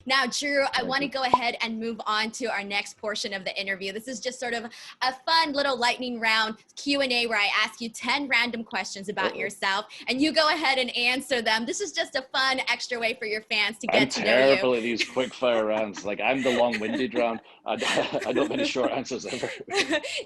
Now, Drew, I want to Okay. go ahead and move on to our next portion of the interview. This is just sort of a fun little lightning round Q&A where I ask you 10 random questions about Uh-oh. yourself, and you go ahead and answer them. This is just a fun extra way for your fans to I'm get to know you. terrible at these quick fire rounds. Like I'm the long-winded round. I don't have any short answers ever.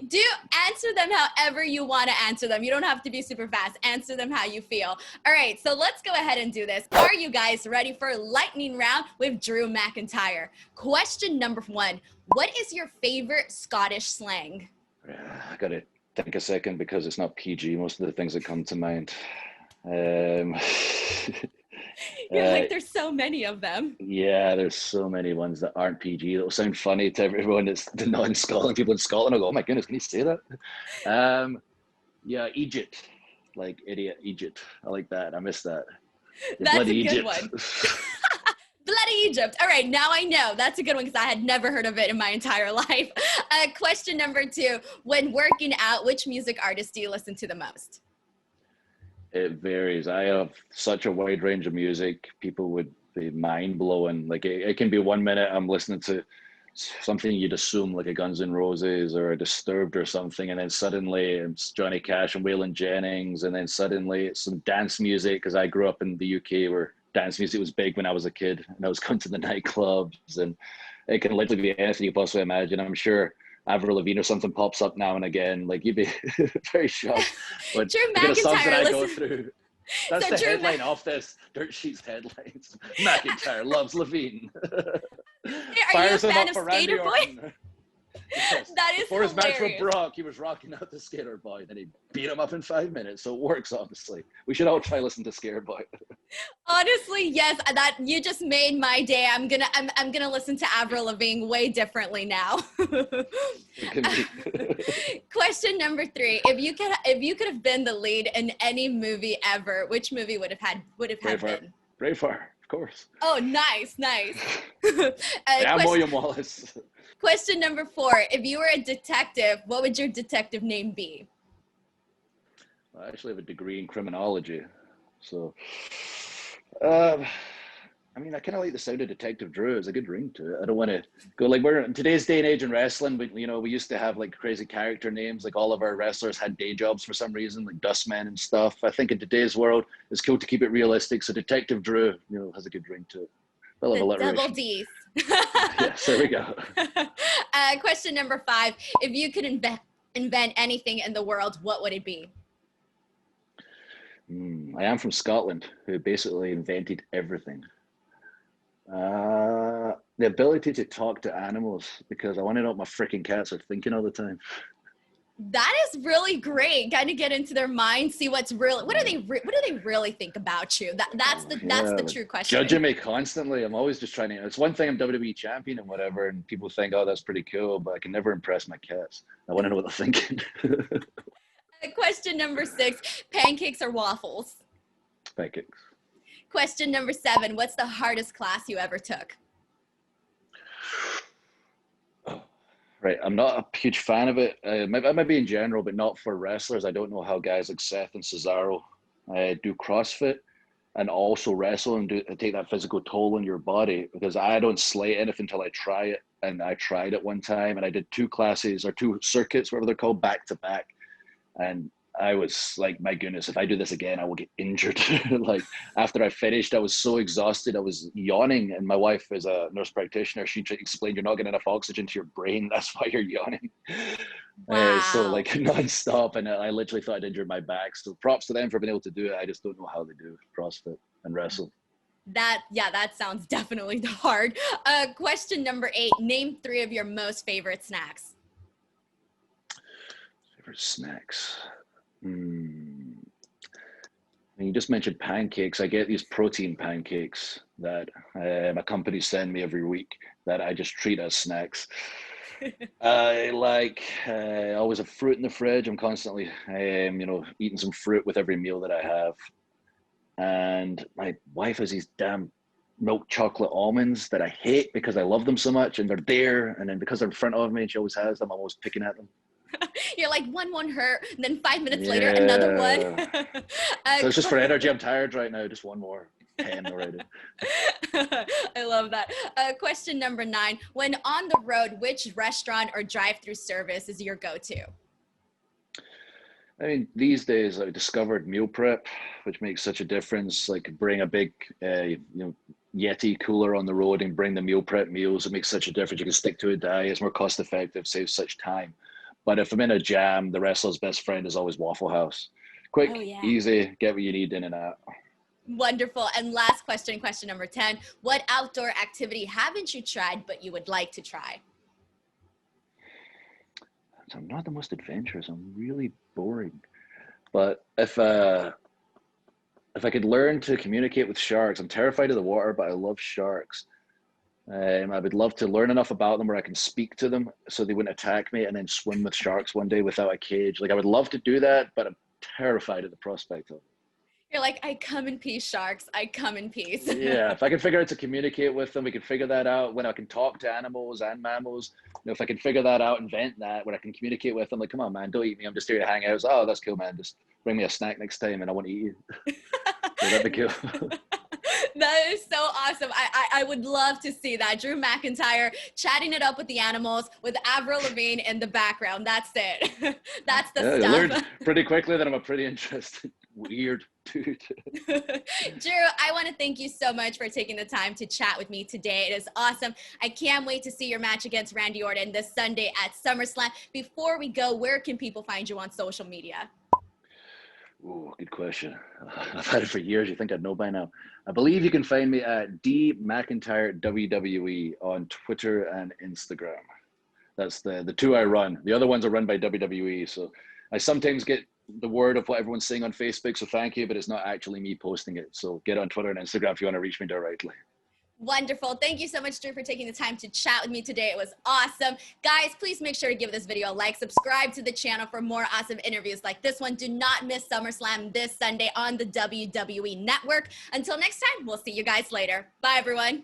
Do answer them however you want to answer them. You don't have to be super fast. Answer them how you feel. All right, so let's go ahead and do this. Are you guys ready for lightning round with Drew Mcintyre? Question number 1. What is your favorite Scottish slang? I gotta think a second because it's not PG. Most of the things that come to mind. Um, You're uh, like, there's so many of them. yeah, there's so many ones that aren't PG. That'll sound funny to everyone that's not in Scotland. People in Scotland will go, "Oh my goodness, can you say that?" Yeah, Egypt, like idiot Egypt. I like that. I miss that. The That's a bloody good Egypt. one. Bloody Egypt. All right, now I know. That's a good one because I had never heard of it in my entire life. Question number 2. When working out, which music artist do you listen to the most? It varies. I have such a wide range of music. People would be mind blowing. Like it can be 1 minute I'm listening to something you'd assume like a Guns N' Roses or a Disturbed or something, and then suddenly it's Johnny Cash and Waylon Jennings, and then suddenly it's some dance music because I grew up in the UK where dance music was big when I was a kid, and I was going to the nightclubs, and it can literally be anything you possibly imagine. I'm sure Avril Lavigne or something pops up now and again. Like you'd be very shocked. But Drew the kind of songs that McIntyre, I go listen. through. That's So the Drew, headline of this Dirt Sheets headlines. McIntyre loves Levine. are you a Fires him fan up of for Randy Skater Boy? Orton. Yes. That is Before his match with hilarious. Brock, he was rocking out the Skater Boy. Then he beat him up in 5 minutes. So it works, obviously. We should all try listen to Skater Boy. Honestly, yes, that you just made my day. I'm gonna listen to Avril Lavigne way differently now. It can be. Question number 3. If you could have been the lead in any movie ever, which movie would have had Braveheart. been? Braveheart, of course. Oh, nice. Yeah, William Wallace. Question number 4. If you were a detective, what would your detective name be? I actually have a degree in criminology. So, um, I mean, I kind of like the sound of Detective Drew. It's a good ring to it. I don't want to go like we're in today's day and age in wrestling. But we used to have like crazy character names. Like all of our wrestlers had day jobs for some reason, like Dustman and stuff. I think in today's world, it's cool to keep it realistic. So Detective Drew, has a good ring to it. I love The double alliteration. D's. Yes, there we go. Question number 5. If you could invent anything in the world, what would it be? I am from Scotland, who basically invented everything. The ability to talk to animals because I want to know what my freaking cats are thinking all the time. That is really great. Kind of get into their mind, see what do they really think about you? That's the true question. Judging me constantly. I'm always just trying to. It's one thing I'm WWE champion and whatever, and people think, "Oh, that's pretty cool," but I can never impress my cats. I want to know what they're thinking. Question number 6. Pancakes or waffles? Pancakes. Question number 7. What's the hardest class you ever took? Right, I'm not a huge fan of it. Maybe in general, but not for wrestlers. I don't know how guys like Seth and Cesaro do CrossFit and also wrestle and take that physical toll on your body because I don't slate anything until I try it. And I tried it one time and I did 2 classes or 2 circuits, whatever they're called, back to back. And I was like, my goodness, if I do this again, I will get injured. Like after I finished, I was so exhausted. I was yawning. And my wife is a nurse practitioner. She explained, you're not getting enough oxygen to your brain. That's why you're yawning. Wow. So like nonstop. And I literally thought I'd injured my back. So props to them for being able to do it. I just don't know how they do CrossFit and wrestle. That sounds definitely hard. Question number 8. Name 3 of your most favorite snacks. Favorite snacks. I mean, you just mentioned pancakes. I get these protein pancakes that my company send me every week that I just treat as snacks. I like always have fruit in the fridge. I'm constantly, eating some fruit with every meal that I have. And my wife has these damn milk chocolate almonds that I hate because I love them so much, and they're there. And then because they're in front of me, and she always has them, I'm always picking at them. You're like, one won't hurt, and then 5 minutes later, another one. So it's just for energy. I'm tired right now. Just one more. 10 already. I love that. Question number 9. When on the road, which restaurant or drive-through service is your go-to? I mean, these days I discovered meal prep, which makes such a difference. Like bring a big, Yeti cooler on the road and bring the meal prep meals. It makes such a difference. You can stick to a diet. It's more cost effective, saves such time. But if I'm in a jam, the wrestler's best friend is always Waffle House. Quick, Oh, yeah. easy, get what you need in and out. Wonderful. And last question, question number 10. What outdoor activity haven't you tried but you would like to try? I'm not the most adventurous. I'm really boring. But if I could learn to communicate with sharks, I'm terrified of the water, but I love sharks. I would love to learn enough about them where I can speak to them so they wouldn't attack me and then swim with sharks one day without a cage. Like I would love to do that, but I'm terrified at the prospect of it. You're like, I come in peace, sharks. I come in peace. Yeah, if I could figure out to communicate with them, we could figure that out when I can talk to animals and mammals. If I can figure that out, invent that, where I can communicate with them, like, come on, man, don't eat me. I'm just here to hang out. It's, oh, that's cool, man. Just bring me a snack next time and I won't eat you. So that'd be cool. That is so awesome. I would love to see that. Drew McIntyre chatting it up with the animals with Avril Lavigne in the background. That's it. That's the I stuff. learned pretty quickly that I'm a pretty interesting, weird dude. Drew, I want to thank you so much for taking the time to chat with me today. It is awesome. I can't wait to see your match against Randy Orton this Sunday at SummerSlam. Before we go, where can people find you on social media? Oh, good question. I've had it for years. You think I'd know by now. I believe you can find me at D McIntyre WWE on Twitter and Instagram. That's the two I run. The other ones are run by WWE. So I sometimes get the word of what everyone's saying on Facebook. So thank you, but it's not actually me posting it. So get on Twitter and Instagram if you want to reach me directly. Wonderful. Thank you so much, Drew, for taking the time to chat with me today. It was awesome. Guys, please make sure to give this video a like, subscribe to the channel for more awesome interviews like this one. Do not miss SummerSlam this Sunday on the WWE Network. Until next time, we'll see you guys later. Bye, everyone.